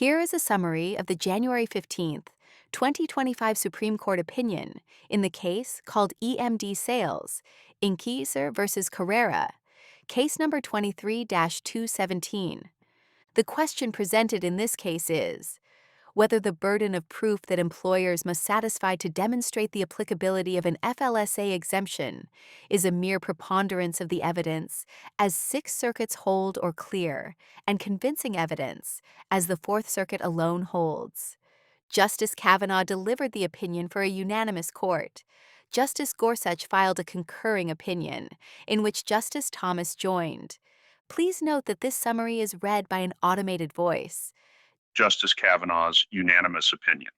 Here is a summary of the January 15th, 2025 Supreme Court opinion in the case called E.M.D. Sales, Inkieser v. Carrera, case number 23-217. The question presented in this case is whether the burden of proof that employers must satisfy to demonstrate the applicability of an FLSA exemption is a mere preponderance of the evidence, as Sixth Circuits hold or clear, and convincing evidence, as the Fourth Circuit alone holds. Justice Kavanaugh delivered the opinion for a unanimous court. Justice Gorsuch filed a concurring opinion, in which Justice Thomas joined. Please note that this summary is read by an automated voice. Justice Kavanaugh's unanimous opinion.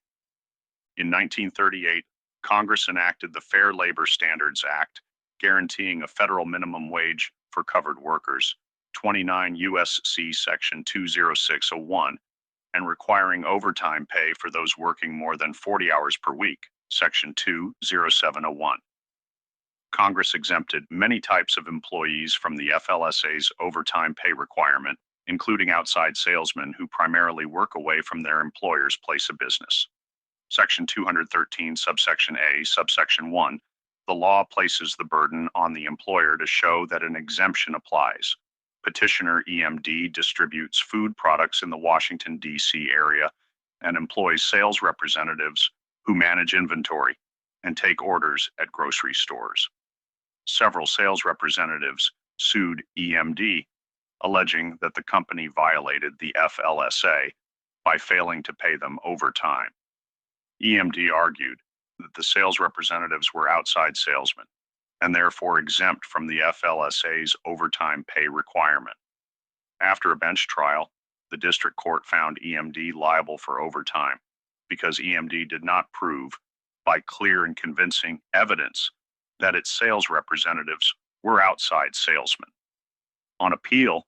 In 1938, Congress enacted the Fair Labor Standards Act, guaranteeing a federal minimum wage for covered workers, 29 U.S.C. Section 20601, and requiring overtime pay for those working more than 40 hours per week, Section 20701. Congress exempted many types of employees from the FLSA's overtime pay requirement, including outside salesmen who primarily work away from their employer's place of business. Section 213, subsection A, subsection 1, the law places the burden on the employer to show that an exemption applies. Petitioner E.M.D. distributes food products in the Washington, D.C. area and employs sales representatives who manage inventory and take orders at grocery stores. Several sales representatives sued E.M.D., alleging that the company violated the FLSA by failing to pay them overtime. E.M.D. argued that the sales representatives were outside salesmen and therefore exempt from the FLSA's overtime pay requirement. After a bench trial, the district court found E.M.D. liable for overtime because E.M.D. did not prove, by clear and convincing evidence, that its sales representatives were outside salesmen. On appeal,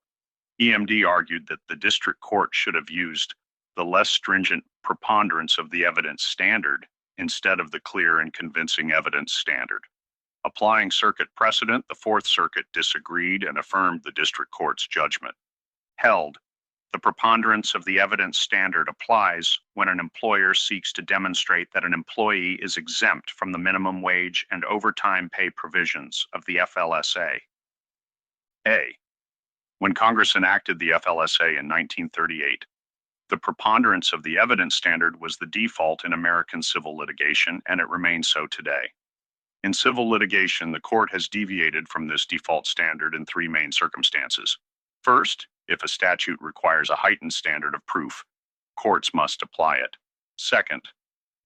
E.M.D. argued that the district court should have used the less stringent preponderance of the evidence standard instead of the clear and convincing evidence standard. Applying circuit precedent, the Fourth Circuit disagreed and affirmed the district court's judgment. Held, the preponderance of the evidence standard applies when an employer seeks to demonstrate that an employee is exempt from the minimum wage and overtime pay provisions of the FLSA. A. When Congress enacted the FLSA in 1938, the preponderance of the evidence standard was the default in American civil litigation, and it remains so today. In civil litigation, the court has deviated from this default standard in three main circumstances. First, if a statute requires a heightened standard of proof, courts must apply it. Second,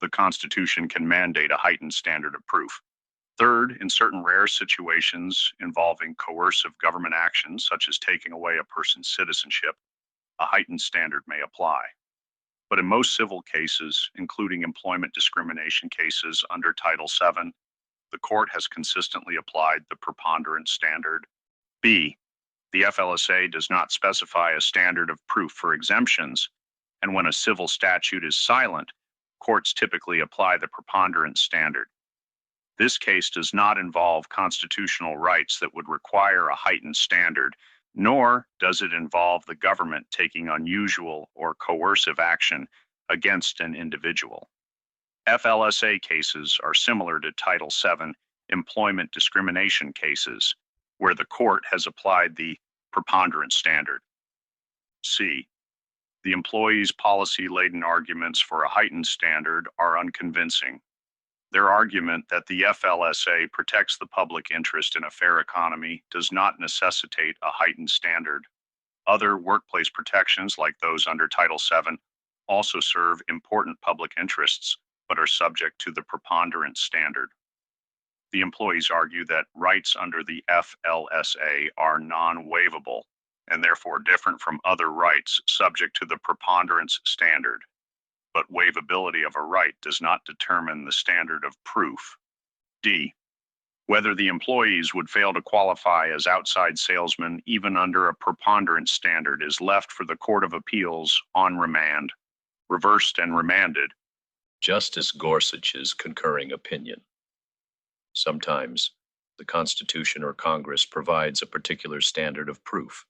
the Constitution can mandate a heightened standard of proof. Third, in certain rare situations involving coercive government actions, such as taking away a person's citizenship, a heightened standard may apply. But in most civil cases, including employment discrimination cases under Title VII, the court has consistently applied the preponderance standard. B. The FLSA does not specify a standard of proof for exemptions, and when a civil statute is silent, courts typically apply the preponderance standard. This case does not involve constitutional rights that would require a heightened standard, nor does it involve the government taking unusual or coercive action against an individual. FLSA cases are similar to Title VII employment discrimination cases, where the court has applied the preponderance standard. C. The employee's policy-laden arguments for a heightened standard are unconvincing. Their argument that the FLSA protects the public interest in a fair economy does not necessitate a heightened standard. Other workplace protections, like those under Title VII, also serve important public interests, but are subject to the preponderance standard. The employees argue that rights under the FLSA are non-waivable and therefore different from other rights subject to the preponderance standard. But waivability of a right does not determine the standard of proof. D. Whether the employees would fail to qualify as outside salesmen even under a preponderance standard is left for the Court of Appeals on remand, reversed and remanded. Justice Gorsuch's concurring opinion. Sometimes, the Constitution or Congress provides a particular standard of proof.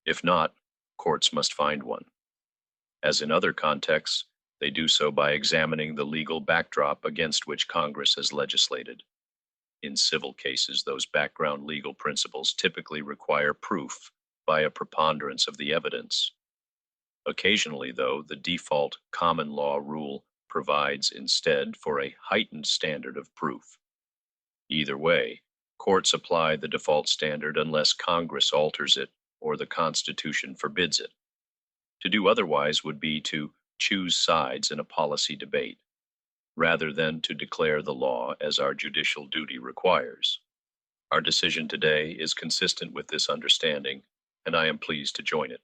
If not, courts must find one. As in other contexts, they do so by examining the legal backdrop against which Congress has legislated. In civil cases, those background legal principles typically require proof by a preponderance of the evidence. Occasionally, though, the default common law rule provides instead for a heightened standard of proof. Either way, courts apply the default standard unless Congress alters it or the Constitution forbids it. To do otherwise would be to choose sides in a policy debate, rather than to declare the law as our judicial duty requires. Our decision today is consistent with this understanding, and I am pleased to join it.